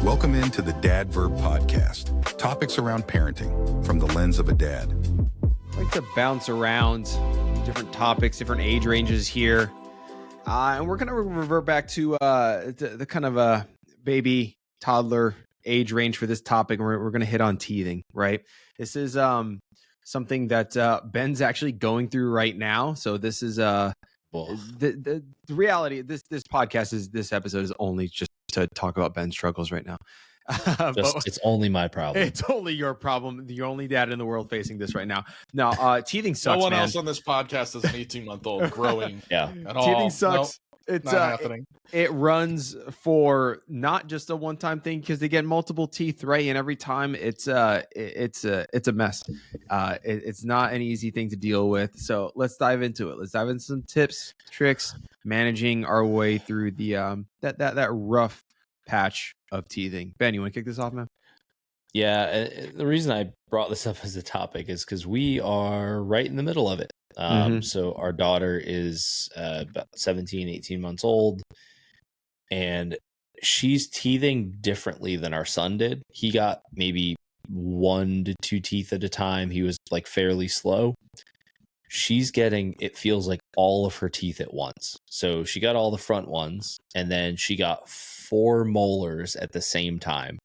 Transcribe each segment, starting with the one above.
Welcome into the Dad Verb Podcast. Topics around parenting from the lens of a dad. I like to bounce around different topics, different age ranges here. And we're going to revert back to the kind of a baby, toddler age range for this topic. And we're going to hit on teething, right? This is something that Ben's actually going through right now. So this is the reality. This podcast this episode is only just to talk about Ben's struggles right now. It's only my problem. It's only your problem. You're only dad in the world facing this right now. No, teething sucks. No one man. else on this podcast is an 18-month-old growing. At all. Teething sucks. Nope, it's not happening. It runs for not just a one-time thing because they get multiple teeth, right? And every time it's a mess. It's not an easy thing to deal with. So let's dive into it. Let's dive into some tips, tricks, managing our way through the that rough patch of teething. Ben, you want to kick this off, man? Yeah, the reason I brought this up as a topic is because we are right in the middle of it. So our daughter is about 17, 18 months old, and she's teething differently than our son did. He got maybe 1 to 2 teeth at a time. He was like fairly slow. She's getting, it feels like, all of her teeth at once. So she got all the front ones, and then she got 4 molars at the same time.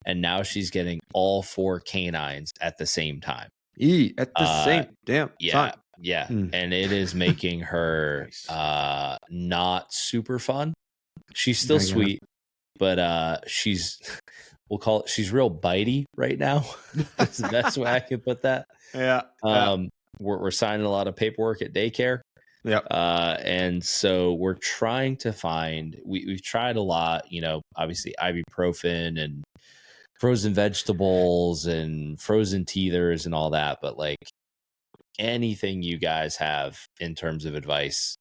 And now she's getting all 4 canines at the same time. At the same damn time. Yeah. And it is making her not super fun. She's still sweet, but she's, we'll call it, she's real bitey right now. That's the best way I can put that. Yeah. We're signing a lot of paperwork at daycare. Yep. And so we're trying to find, we've tried a lot, obviously ibuprofen and frozen vegetables and frozen teethers and all that. But like anything you guys have in terms of advice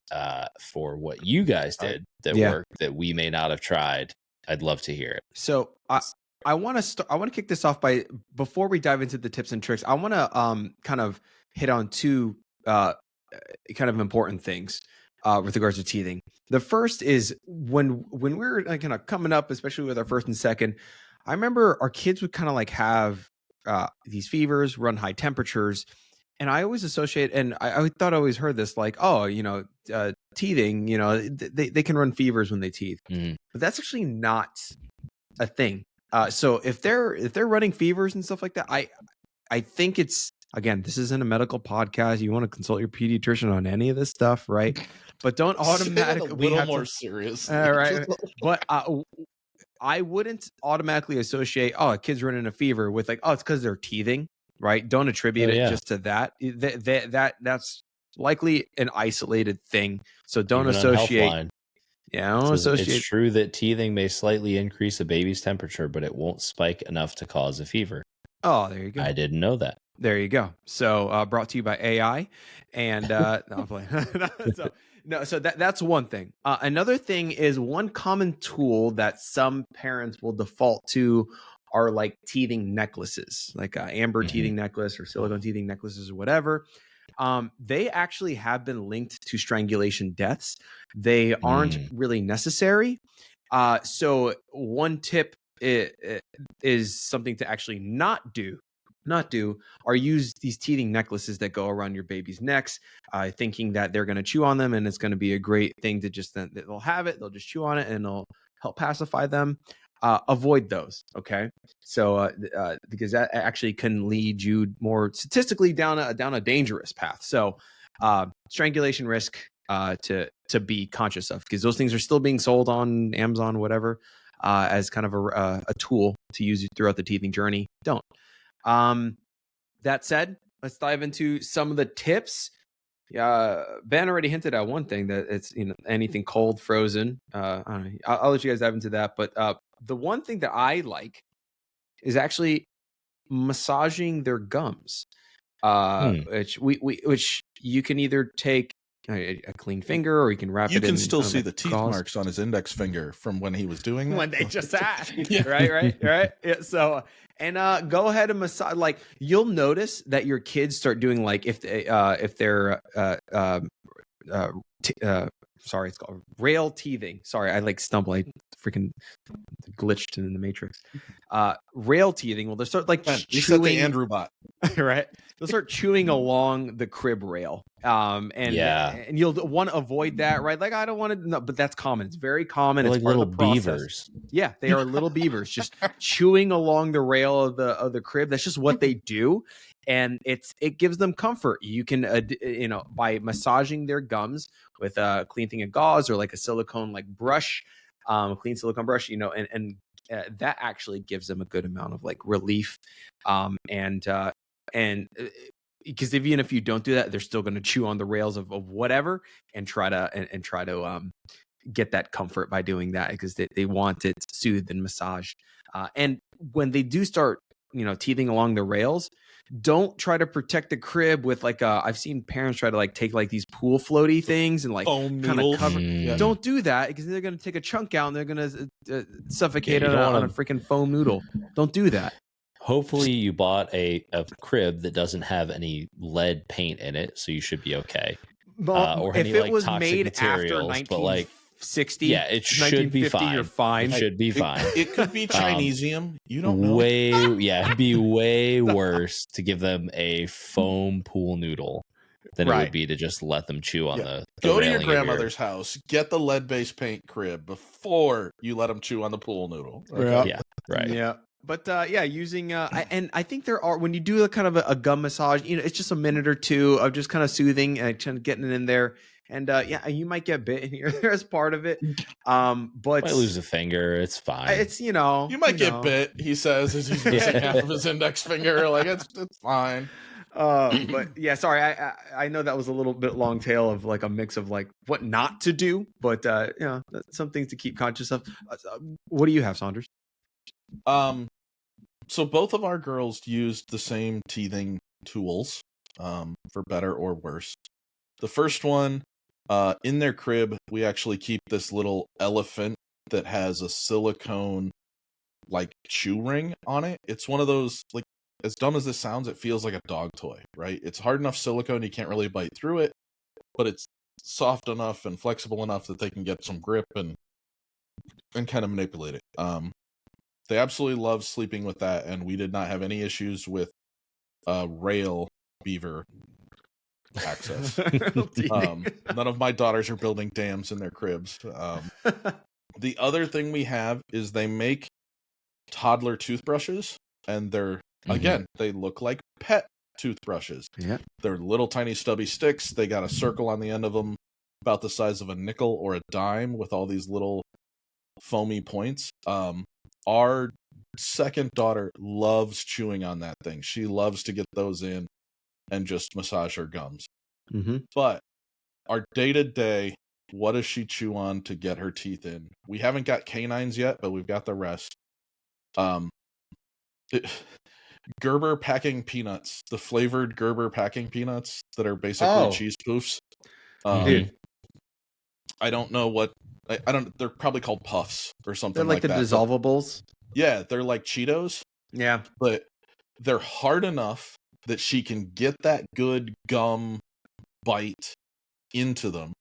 for what you guys did that worked that we may not have tried, I'd love to hear it. So I want to kick this off by, before we dive into the tips and tricks, I want to kind of hit on 2 kind of important things with regards to teething. The first is when we were kind of coming up, especially with our first and second, I remember our kids would kind of like have these fevers, run high temperatures. And I always associate, and I thought I always heard this like, teething, they can run fevers when they teeth. But that's actually not a thing. So if they're running fevers and stuff like that, I think it's, again, this isn't a medical podcast. You want to consult your pediatrician on any of this stuff, right? But don't automatically. A little more serious. All right. But I wouldn't automatically associate, a kid's running a fever with like, it's because they're teething, right? Don't attribute it just to that. That's likely an isolated thing. So don't associate. Yeah, don't associate. It's true that teething may slightly increase a baby's temperature, but it won't spike enough to cause a fever. Oh, there you go. I didn't know that. There you go. So brought to you by AI. And no, I'm playing. So that's one thing. Another thing is, one common tool that some parents will default to are like teething necklaces, like amber teething necklace or silicone teething necklaces or whatever. They actually have been linked to strangulation deaths. They aren't really necessary. So one tip is something to actually not do or use these teething necklaces that go around your baby's necks, thinking that they're going to chew on them and it's going to be a great thing to just, then they'll have it, they'll just chew on it and it'll help pacify them. Avoid those. Okay. So, because that actually can lead you more statistically down a dangerous path. So, strangulation risk, to be conscious of, because those things are still being sold on Amazon, whatever, as kind of a tool to use throughout the teething journey. Don't. That said, let's dive into some of the tips. Ben already hinted at one thing, that it's anything cold, frozen. I don't know. I'll let you guys dive into that. But the one thing that I like is actually massaging their gums, which you can either take a clean finger or you can wrap it in. You can still see the teeth marks on his index finger from when he was doing that. When they just had. Right. Yeah, so, and go ahead and massage. Like, you'll notice that your kids start doing, like, if they're sorry, it's called rail teething. Sorry, I like stumble. I freaking glitched in the Matrix. Rail teething. Well, they start like You said the chewing, Andrew bot. right? They'll start chewing along the crib rail. And you'll want to avoid that, right? Like I don't want to, no, but that's common. It's very common. They're It's like part little of the process. beavers. Yeah, they are little beavers just chewing along the rail of the crib. That's just what they do, and it gives them comfort. You can by massaging their gums with a clean thing of gauze or like a silicone like brush, a clean silicone brush, and that actually gives them a good amount of like relief, and because even if you don't do that, they're still going to chew on the rails of whatever and try to get that comfort by doing that because they want it soothed and massaged. And when they do start, teething along the rails, don't try to protect the crib with like I've seen parents try to like take like these pool floaty things and like kind of cover. Yeah. Don't do that because they're going to take a chunk out and they're going to suffocate you on a freaking foam noodle. Don't do that. Hopefully you bought a crib that doesn't have any lead paint in it, so you should be okay. Or if any it like was toxic made materials, after but like 1960, yeah, it should be fine. You're fine. It should be fine. It could be Chinesium. You don't know. It'd be way worse to give them a foam pool noodle than it would be to just let them chew on the Go to your railing of grandmother's house, get the lead-based paint crib before you let them chew on the pool noodle. Okay? Yeah, right. Yeah. But using and I think there are, when you do a kind of a gum massage, it's just a minute or two of just kind of soothing and kind of getting it in there. And you might get bit in here as part of it. But Might lose a finger. It's fine. It's you might get bit. He says as he's missing half of his index finger. Like it's fine. But yeah, sorry. I know that was a little bit long tail of like a mix of like what not to do, but some things to keep conscious of. What do you have, Saunders? So both of our girls used the same teething tools, for better or worse. The first one, in their crib, we actually keep this little elephant that has a silicone like chew ring on it. It's one of those, like, as dumb as this sounds, it feels like a dog toy, right? It's hard enough silicone, you can't really bite through it, but it's soft enough and flexible enough that they can get some grip and kind of manipulate it. They absolutely love sleeping with that, and we did not have any issues with rail beaver access. None of my daughters are building dams in their cribs. The other thing we have is they make toddler toothbrushes, and they're again, they look like pet toothbrushes. Yeah, they're little tiny stubby sticks. They got a circle on the end of them about the size of a nickel or a dime with all these little foamy points. Our second daughter loves chewing on that thing. She loves to get those in and just massage her gums. But our day-to-day, what does she chew on to get her teeth in? We haven't got canines yet, but we've got the rest. Gerber packing peanuts, the flavored Gerber packing peanuts that are basically cheese poofs. Dude. I don't know what, I don't, they're probably called puffs or something. They're like the that. dissolvables. Yeah, they're like Cheetos. Yeah. But they're hard enough that she can get that good gum bite into them.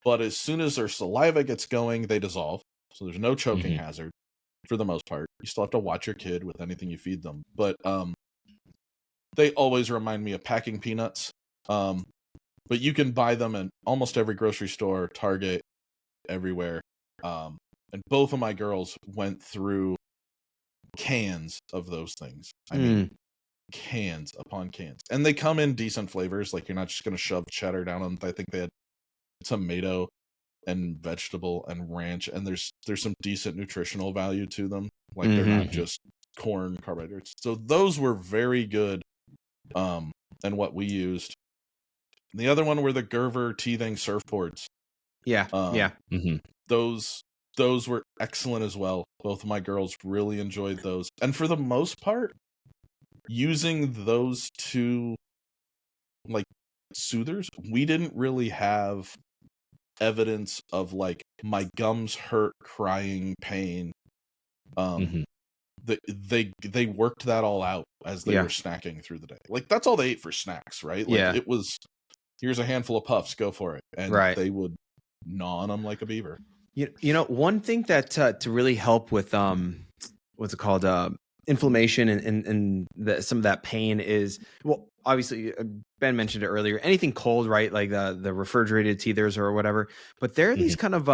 But as soon as their saliva gets going, they dissolve. So there's no choking hazard for the most part. You still have to watch your kid with anything you feed them. But they always remind me of packing peanuts. But you can buy them in almost every grocery store, Target, everywhere. And both of my girls went through cans of those things. I mean, cans upon cans. And they come in decent flavors. Like, you're not just going to shove cheddar down them. I think they had tomato and vegetable and ranch. And there's some decent nutritional value to them. Like, they're not just corn carbohydrates. So those were very good. And what we used. The other one were the Gerber teething surfboards. Yeah. Those were excellent as well. Both of my girls really enjoyed those. And for the most part, using those two like soothers, we didn't really have evidence of like my gums hurt, crying, pain. They worked that all out as they were snacking through the day. Like, that's all they ate for snacks, right? Like, it was, here's a handful of puffs, go for it. And they would gnaw on them like a beaver. One thing that to really help with what's it called, inflammation and some of that pain is, well, obviously Ben mentioned it earlier, anything cold, right? Like the refrigerated teethers or whatever. But there are these kind of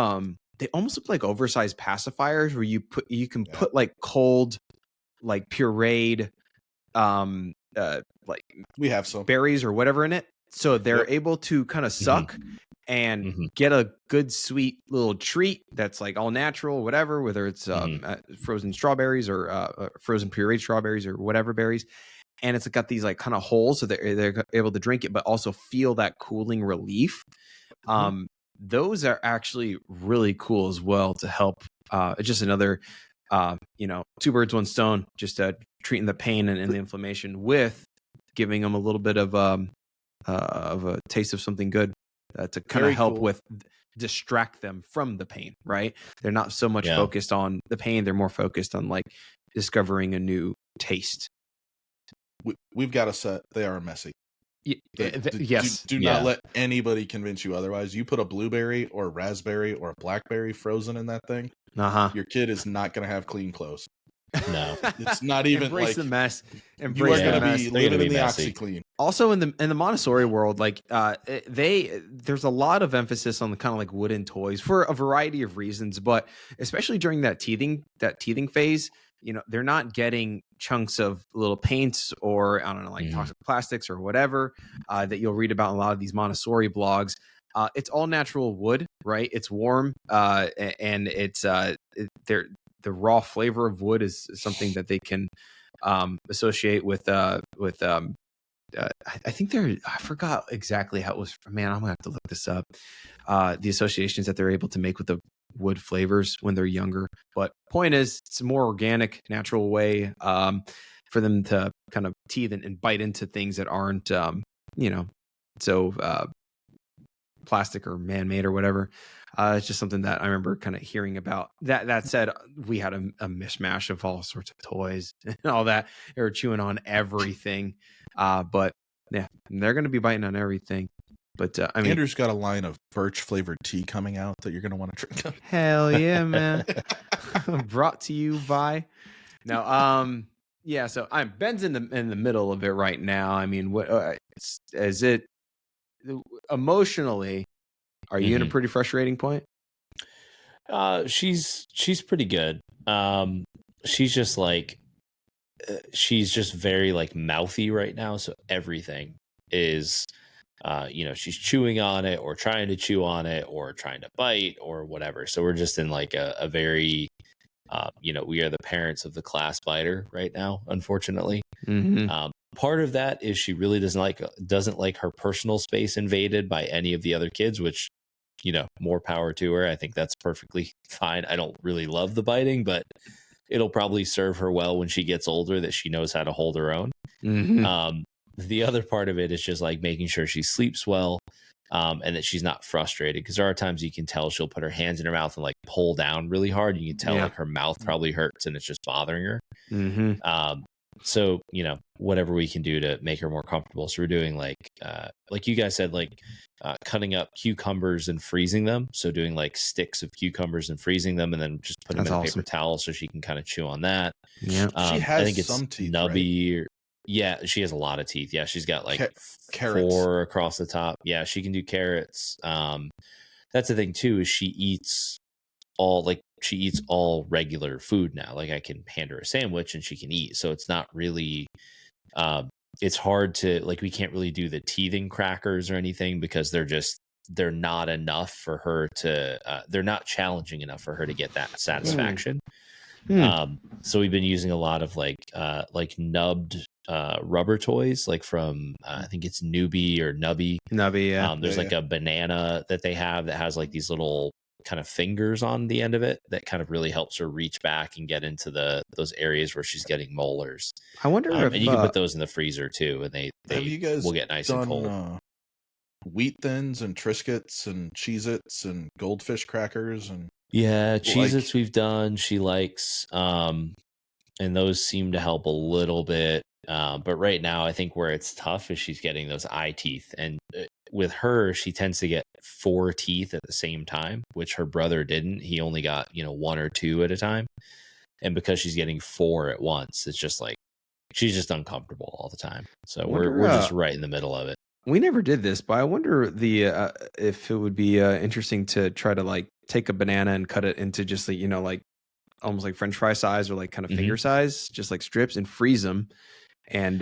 they almost look like oversized pacifiers where you can put like cold, like pureed like we have some berries or whatever in it, so they're able to kind of suck and get a good sweet little treat that's like all natural, whatever, whether it's frozen strawberries or frozen pureed strawberries or whatever berries. And it's got these like kind of holes so they're able to drink it, but also feel that cooling relief. Those are actually really cool as well to help. It's just another, two birds, one stone, just treating the pain and the inflammation with giving them a little bit of a taste of something good to kind of help with distract them from the pain, right? They're not so much focused on the pain. They're more focused on like discovering a new taste. We've got a set. They are messy. Yes. Do not let anybody convince you otherwise. You put a blueberry or a raspberry or a blackberry frozen in that thing, your kid is not going to have clean clothes. No, it's not even embrace like the mess. Embrace the mess. Be living in the OxyClean. Also, in the Montessori world, like there's a lot of emphasis on the kind of like wooden toys for a variety of reasons, but especially during that teething phase, they're not getting chunks of little paints or I don't know, like toxic plastics or whatever that you'll read about in a lot of these Montessori blogs. It's all natural wood, right? It's warm, and it's the raw flavor of wood is something that they can associate with I think I forgot exactly how it was. Man, I'm gonna have to look this up. The associations that they're able to make with the wood flavors when they're younger. But point is, it's a more organic, natural way for them to kind of teeth and bite into things that aren't, so plastic or man-made or whatever. It's just something that I remember kind of hearing about. That said, we had a mishmash of all sorts of toys and all that. They were chewing on everything. But yeah, they're going to be biting on everything. But I mean, Andrew's got a line of birch flavored tea coming out that you're going to want to drink. Hell yeah, man. Brought to you by so Ben's in the middle of it right now. I mean, what is it emotionally? Are you in a pretty frustrating point? She's pretty good. She's just like she's just very like mouthy right now, so everything is she's chewing on it or trying to chew on it or trying to bite or whatever. So we're just in like a very we are the parents of the class biter right now, unfortunately. Part of that is she really doesn't like her personal space invaded by any of the other kids, which more power to her. I think that's perfectly fine. I don't really love the biting, but it'll probably serve her well when she gets older that she knows how to hold her own. The other part of it is just like making sure she sleeps well, and that she's not frustrated, because there are times you can tell she'll put her hands in her mouth and like pull down really hard. You can tell like her mouth probably hurts and it's just bothering her. So, whatever we can do to make her more comfortable. So we're doing like you guys said, cutting up cucumbers and freezing them. So doing like sticks of cucumbers and freezing them and then just put them in a paper towel so she can kind of chew on that. Yeah. She has I think it's some teeth, nubby. Yeah, she has a lot of teeth. Yeah, she's got like carrots 4 across the top. Yeah, she can do carrots. That's the thing too, is she eats all regular food now. Like I can hand her a sandwich and she can eat. So it's not really it's hard to we can't really do the teething crackers or anything because they're not enough for her to they're not challenging enough for her to get that satisfaction. So we've been using a lot of like nubbed rubber toys, like from I think it's Nubby or Nubby. Yeah. There's a banana that they have that has like these little kind of fingers on the end of it that kind of really helps her reach back and get into those areas where she's getting molars. I wonder if and you can put those in the freezer too, and they have you guys will get nice and cold. Wheat Thins and Triscuits and Cheez-Its and Goldfish crackers and Cheez-Its we've done. She likes and those seem to help a little bit. But right now, I think where it's tough is she's getting those eye teeth, and with her, she tends to get 4 teeth at the same time, which her brother didn't. He only got, 1 or 2 at a time. And because she's getting 4 at once, it's just like, she's just uncomfortable all the time. So we're just right in the middle of it. We never did this, but I wonder if it would be interesting to try to like take a banana and cut it into just like, like almost like French fry size or like kind of finger size, just like strips, and freeze them. And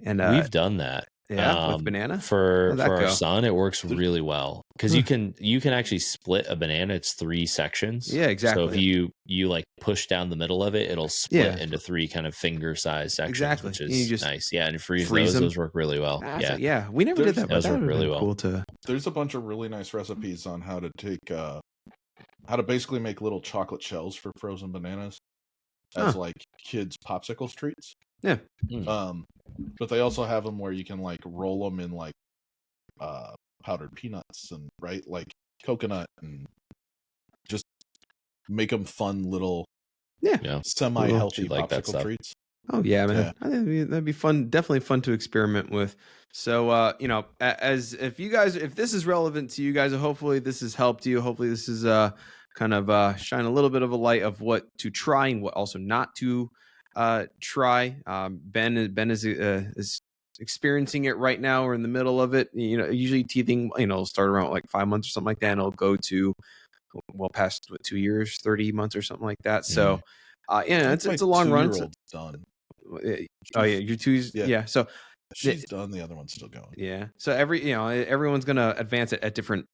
we've done that. With banana for our son. It works really well because you can actually split a banana. It's 3 sections. Yeah, exactly. So if you like push down the middle of it, it'll split into 3 kind of finger size sections, exactly. which is just nice. Yeah, and freeze those. Those work really well. Yeah, we never did that, but those that work really well. Cool to. There's a bunch of really nice recipes on how to take how to basically make little chocolate shells for frozen bananas as like kids' popsicles treats. Yeah. But they also have them where you can like roll them in like powdered peanuts and like coconut, and just make them fun little semi-healthy popsicle treats. Oh yeah, man. Yeah. I think that'd be fun. Definitely fun to experiment with. So as if this is relevant to you guys, hopefully this has helped you. Hopefully this is kind of shine a little bit of a light of what to try and what also not to try. Ben is experiencing it right now. We're in the middle of it. Usually teething, start around like 5 months or something like that, and it'll go to past 2 years, 30 months or something like that. So it's a long run. Done. Oh yeah, your 2's so she's done. The other one's still going. Yeah. So everyone's gonna advance it at different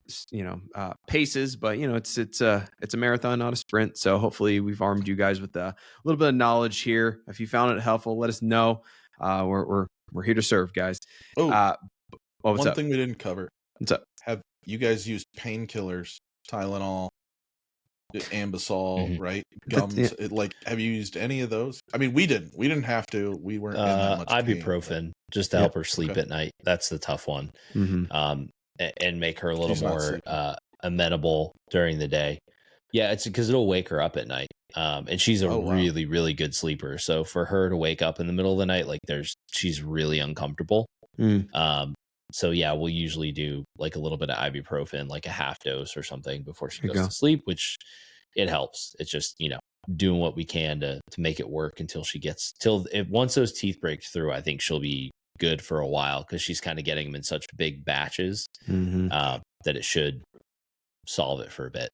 paces, but it's a marathon, not a sprint. So hopefully we've armed you guys with a little bit of knowledge here. If you found it helpful, let us know. We're here to serve, guys. One thing we didn't cover. What's up? Have you guys used painkillers, Tylenol, Ambisol, right? Gums. Have you used any of those? I mean, we didn't. We didn't have to. We weren't in that much pain. Ibuprofen, just to help her sleep at night. That's the tough one. And make her a little more amenable during the day. Yeah, it's because it'll wake her up at night. And she's a really, really good sleeper. So for her to wake up in the middle of the night, she's really uncomfortable. So yeah, we'll usually do like a little bit of ibuprofen, like a half dose or something before she goes to sleep, which it helps. It's just, doing what we can to make it work until once those teeth break through, I think she'll be good for a while because she's kind of getting them in such big batches that it should solve it for a bit.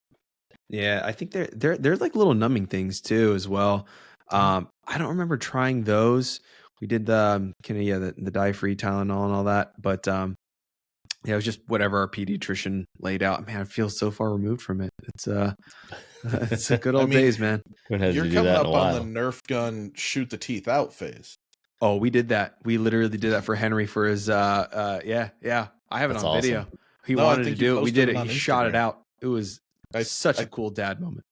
Yeah, I think they're like little numbing things too as well. I don't remember trying those. We did the dye-free Tylenol and all that, but it was just whatever our pediatrician laid out. Man, I feel so far removed from it. It's a good old days, man. You're coming up on the Nerf gun shoot the teeth out phase. Oh, we did that. We literally did that for Henry for his I have it on video. He wanted to do it. We did it. He shot it out. It was such a cool dad moment.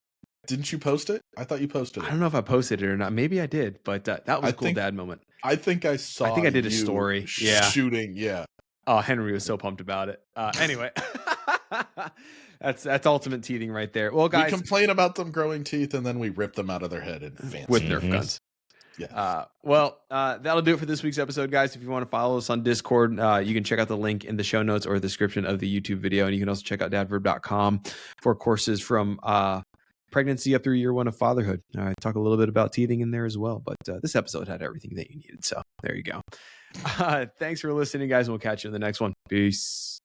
Didn't you post it? I thought you posted it. I don't know if I posted it or not. Maybe I did, but that was a cool dad moment. I think I saw. I think I did a story. Shooting. Yeah. Oh, Henry was so pumped about it. Anyway, that's ultimate teething right there. Well, guys, we complain about them growing teeth, and then we rip them out of their head and fancy with Nerf guns. Yeah. That'll do it for this week's episode, guys. If you want to follow us on Discord, you can check out the link in the show notes or the description of the YouTube video. And you can also check out dadverb.com for courses from pregnancy up through year 1 of fatherhood. I talk a little bit about teething in there as well, but this episode had everything that you needed. So there you go. Thanks for listening, guys. And we'll catch you in the next one. Peace.